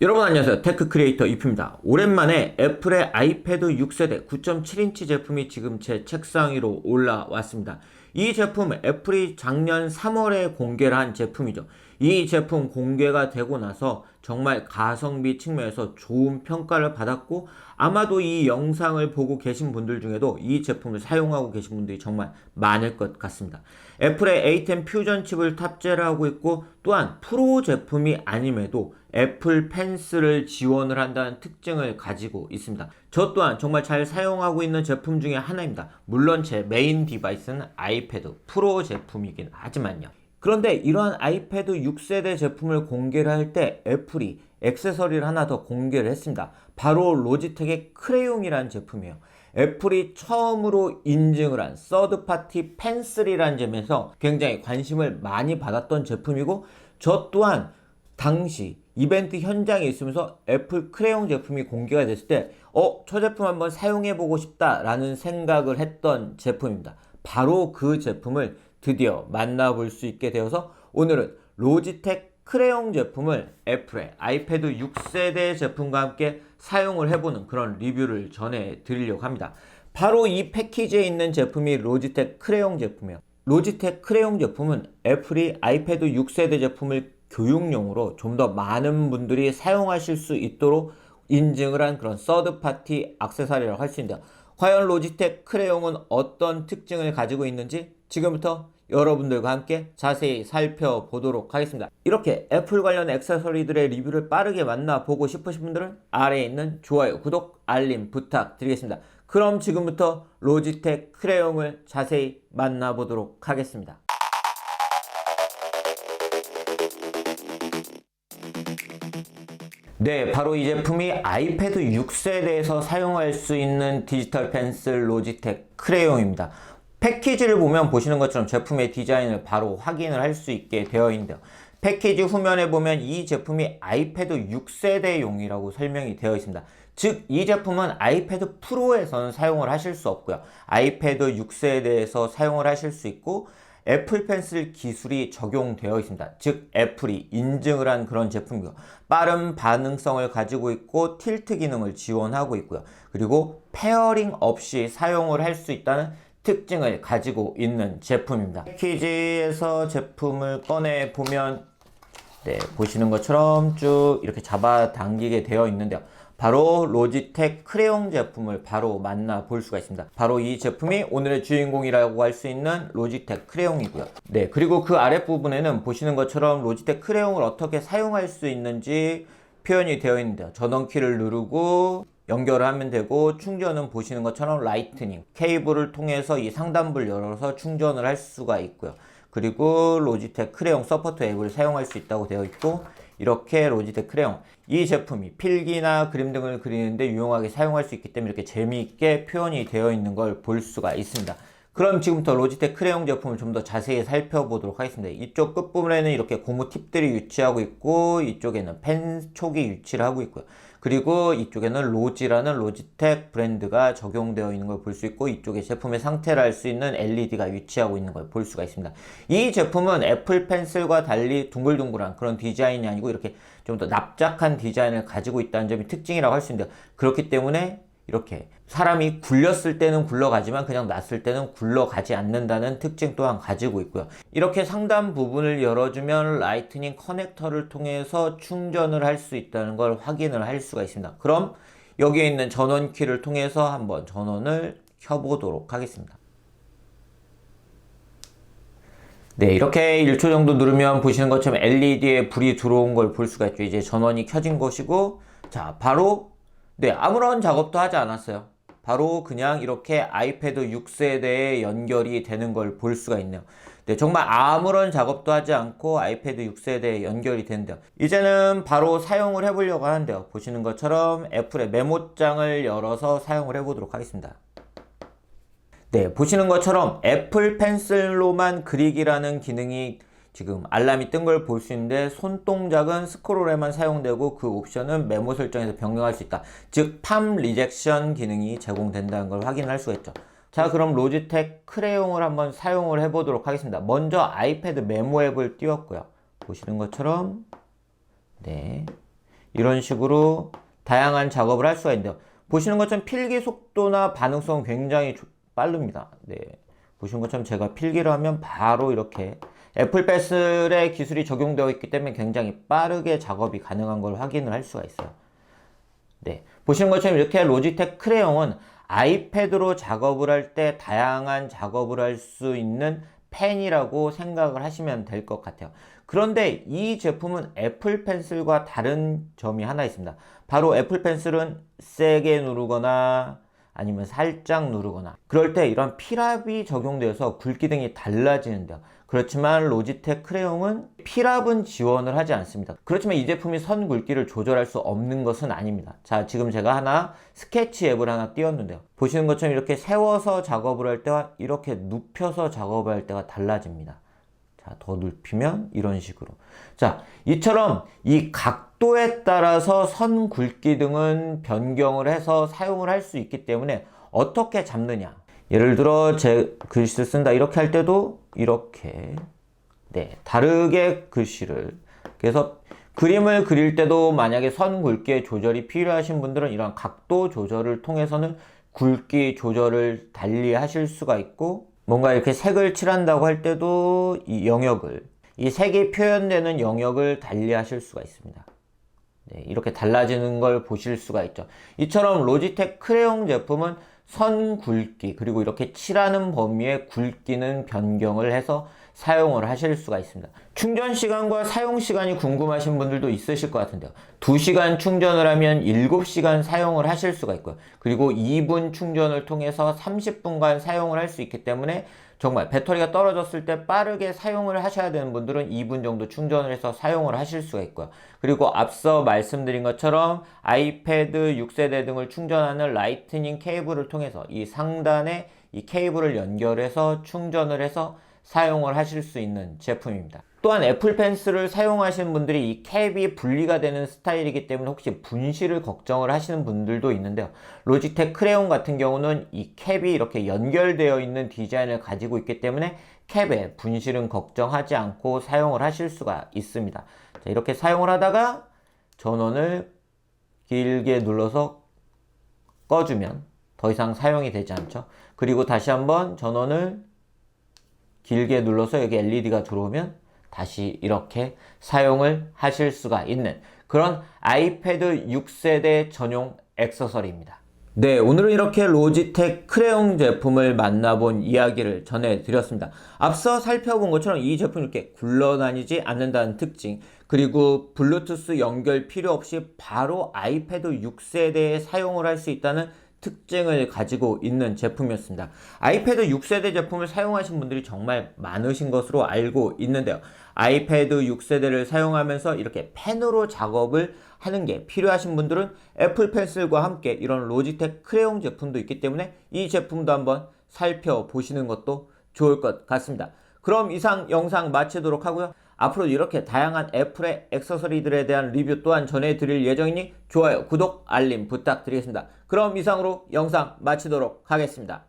여러분 안녕하세요. 테크 크리에이터 이프입니다. 오랜만에 애플의 아이패드 6세대 9.7인치 제품이 지금 제 책상 위로 올라왔습니다. 이 제품 애플이 작년 3월에 공개를 한 제품이죠. 이 제품 공개가 되고 나서 정말 가성비 측면에서 좋은 평가를 받았고, 아마도 이 영상을 보고 계신 분들 중에도 이 제품을 사용하고 계신 분들이 정말 많을 것 같습니다. 애플의 A10 퓨전 칩을 탑재를 하고 있고, 또한 프로 제품이 아님에도 애플 펜슬을 지원을 한다는 특징을 가지고 있습니다. 저 또한 정말 잘 사용하고 있는 제품 중에 하나입니다. 물론 제 메인 디바이스는 아이패드 프로 제품이긴 하지만요. 그런데 이러한 아이패드 6세대 제품을 공개를 할 때 애플이 액세서리를 하나 더 공개를 했습니다. 바로 로지텍의 크레용이라는 제품이에요. 애플이 처음으로 인증을 한 서드파티 펜슬이라는 점에서 굉장히 관심을 많이 받았던 제품이고, 저 또한 당시 이벤트 현장에 있으면서 애플 크레용 제품이 공개가 됐을 때 저 제품 한번 사용해보고 싶다라는 생각을 했던 제품입니다. 바로 그 제품을 드디어 만나볼 수 있게 되어서 오늘은 로지텍 크레용 제품을 애플의 아이패드 6세대 제품과 함께 사용을 해보는 그런 리뷰를 전해드리려고 합니다. 바로 이 패키지에 있는 제품이 로지텍 크레용 제품이에요. 로지텍 크레용 제품은 애플이 아이패드 6세대 제품을 교육용으로 좀 더 많은 분들이 사용하실 수 있도록 인증을 한 그런 서드파티 액세서리라고 할 수 있는데, 과연 로지텍 크레용은 어떤 특징을 가지고 있는지 지금부터 여러분들과 함께 자세히 살펴보도록 하겠습니다. 이렇게 애플 관련 액세서리들의 리뷰를 빠르게 만나보고 싶으신 분들은 아래에 있는 좋아요, 구독, 알림 부탁드리겠습니다. 그럼 지금부터 로지텍 크레용을 자세히 만나보도록 하겠습니다. 네, 바로 이 제품이 아이패드 6세대에서 사용할 수 있는 디지털 펜슬 로지텍 크레용입니다. 패키지를 보면 보시는 것처럼 제품의 디자인을 바로 확인을 할 수 있게 되어 있는데요. 패키지 후면에 보면 이 제품이 아이패드 6세대용이라고 설명이 되어 있습니다. 즉, 이 제품은 아이패드 프로에서는 사용을 하실 수 없고요. 아이패드 6세대에서 사용을 하실 수 있고, 애플 펜슬 기술이 적용되어 있습니다. 즉, 애플이 인증을 한 그런 제품이고, 빠른 반응성을 가지고 있고 틸트 기능을 지원하고 있고요. 그리고 페어링 없이 사용을 할 수 있다는 특징을 가지고 있는 제품입니다. 패키지에서 제품을 꺼내 보면 보시는 것처럼 쭉 이렇게 잡아당기게 되어 있는데요. 바로 로지텍 크레용 제품을 바로 만나볼 수가 있습니다. 바로 이 제품이 오늘의 주인공이라고 할 수 있는 로지텍 크레용이고요. 그리고 그 아랫부분에는 보시는 것처럼 로지텍 크레용을 어떻게 사용할 수 있는지 표현이 되어 있는데요. 전원키를 누르고 연결을 하면 되고, 충전은 보시는 것처럼 라이트닝 케이블을 통해서 이 상단부를 열어서 충전을 할 수가 있고요. 그리고 로지텍 크레용 서포트 앱을 사용할 수 있다고 되어 있고, 이렇게 로지텍 크레용, 이 제품이 필기나 그림 등을 그리는데 유용하게 사용할 수 있기 때문에 이렇게 재미있게 표현이 되어 있는 걸 볼 수가 있습니다. 그럼 지금부터 로지텍 크레용 제품을 좀 더 자세히 살펴보도록 하겠습니다. 이쪽 끝부분에는 이렇게 고무 팁들이 위치하고 있고, 이쪽에는 펜 촉이 위치를 하고 있고요. 그리고 이쪽에는 로지라는 로지텍 브랜드가 적용되어 있는 걸 볼 수 있고, 이쪽에 제품의 상태를 알 수 있는 LED가 위치하고 있는 걸 볼 수가 있습니다. 이 제품은 애플 펜슬과 달리 둥글둥글한 그런 디자인이 아니고 이렇게 좀 더 납작한 디자인을 가지고 있다는 점이 특징이라고 할 수 있는데, 그렇기 때문에 이렇게 사람이 굴렸을 때는 굴러가지만 그냥 놨을 때는 굴러가지 않는다는 특징 또한 가지고 있고요. 이렇게 상단 부분을 열어주면 라이트닝 커넥터를 통해서 충전을 할 수 있다는 걸 확인을 할 수가 있습니다. 그럼 여기에 있는 전원키를 통해서 한번 전원을 켜보도록 하겠습니다. 이렇게 1초 정도 누르면 보시는 것처럼 LED에 불이 들어온 걸 볼 수가 있죠. 이제 전원이 켜진 것이고, 자, 바로 아무런 작업도 하지 않았어요. 바로 그냥 이렇게 아이패드 6세대에 연결이 되는 걸 볼 수가 있네요. 정말 아무런 작업도 하지 않고 아이패드 6세대에 연결이 되는데요. 이제는 바로 사용을 해보려고 하는데요. 보시는 것처럼 애플의 메모장을 열어서 사용을 해보도록 하겠습니다. 보시는 것처럼 애플 펜슬로만 그리기라는 기능이 지금 알람이 뜬 걸 볼 수 있는데, 손동작은 스크롤에만 사용되고 그 옵션은 메모 설정에서 변경할 수 있다. 즉, 팜 리젝션 기능이 제공된다는 걸 확인할 수가 있죠. 자, 그럼 로지텍 크레용을 한번 사용을 해보도록 하겠습니다. 먼저 아이패드 메모 앱을 띄웠고요. 보시는 것처럼 이런 식으로 다양한 작업을 할 수가 있는데요. 보시는 것처럼 필기 속도나 반응성은 굉장히 빠릅니다. 네. 보시는 것처럼 제가 필기를 하면 바로 이렇게 애플 펜슬의 기술이 적용되어 있기 때문에 굉장히 빠르게 작업이 가능한 걸 확인을 할 수가 있어요. 네. 보시는 것처럼 이렇게 로지텍 크레용은 아이패드로 작업을 할 때 다양한 작업을 할 수 있는 펜이라고 생각을 하시면 될 것 같아요. 그런데 이 제품은 애플 펜슬과 다른 점이 하나 있습니다. 바로 애플 펜슬은 세게 누르거나 아니면 살짝 누르거나 그럴 때 이런 필압이 적용되어서 굵기 등이 달라지는데요. 그렇지만 로지텍 크레용은 필압은 지원을 하지 않습니다. 그렇지만 이 제품이 선 굵기를 조절할 수 없는 것은 아닙니다. 자, 지금 제가 하나 스케치 앱을 하나 띄웠는데요. 보시는 것처럼 이렇게 세워서 작업을 할 때와 이렇게 눕혀서 작업을 할 때가 달라집니다. 자, 더 눕히면 이런 식으로. 자, 이처럼 이 각도에 따라서 선 굵기 등은 변경을 해서 사용을 할 수 있기 때문에 어떻게 잡느냐. 예를 들어 제 글씨를 쓴다 이렇게 할 때도 이렇게 네, 다르게 글씨를 그래서 그림을 그릴 때도 만약에 선 굵기의 조절이 필요하신 분들은 이런 각도 조절을 통해서는 굵기 조절을 달리 하실 수가 있고 뭔가 이렇게 색을 칠한다고 할 때도 이 영역을 이 색이 표현되는 영역을 달리 하실 수가 있습니다. 네, 이렇게 달라지는 걸 보실 수가 있죠. 이처럼 로지텍 크레용 제품은 선 굵기 그리고 이렇게 칠하는 범위의 굵기는 변경을 해서 사용을 하실 수가 있습니다. 충전 시간과 사용 시간이 궁금하신 분들도 있으실 것 같은데요. 2시간 충전을 하면 7시간 사용을 하실 수가 있고요. 그리고 2분 충전을 통해서 30분간 사용을 할 수 있기 때문에 정말 배터리가 떨어졌을 때 빠르게 사용을 하셔야 되는 분들은 2분 정도 충전을 해서 사용을 하실 수가 있고요. 그리고 앞서 말씀드린 것처럼 아이패드 6세대 등을 충전하는 라이트닝 케이블을 통해서 이 상단에 이 케이블을 연결해서 충전을 해서 사용을 하실 수 있는 제품입니다. 또한 애플 펜슬을 사용하시는 분들이 이 캡이 분리가 되는 스타일이기 때문에 혹시 분실을 걱정을 하시는 분들도 있는데요. 로지텍 크레용 같은 경우는 이 캡이 이렇게 연결되어 있는 디자인을 가지고 있기 때문에 캡의 분실은 걱정하지 않고 사용을 하실 수가 있습니다. 자, 이렇게 사용을 하다가 전원을 길게 눌러서 꺼주면 더 이상 사용이 되지 않죠. 그리고 다시 한번 전원을 길게 눌러서 여기 LED가 들어오면 다시 이렇게 사용을 하실 수가 있는 그런 아이패드 6세대 전용 액세서리입니다. 네, 오늘은 이렇게 로지텍 크레용 제품을 만나본 이야기를 전해드렸습니다. 앞서 살펴본 것처럼 이 제품이 이렇게 굴러다니지 않는다는 특징, 그리고 블루투스 연결 필요 없이 바로 아이패드 6세대에 사용을 할 수 있다는 특징을 가지고 있는 제품이었습니다. 아이패드 6세대 제품을 사용하신 분들이 정말 많으신 것으로 알고 있는데요. 아이패드 6세대를 사용하면서 이렇게 펜으로 작업을 하는 게 필요하신 분들은 애플 펜슬과 함께 이런 로지텍 크레용 제품도 있기 때문에 이 제품도 한번 살펴보시는 것도 좋을 것 같습니다. 그럼 이상 영상 마치도록 하고요. 앞으로 이렇게 다양한 애플의 액세서리들에 대한 리뷰 또한 전해드릴 예정이니 좋아요, 구독, 알림 부탁드리겠습니다. 그럼 이상으로 영상 마치도록 하겠습니다.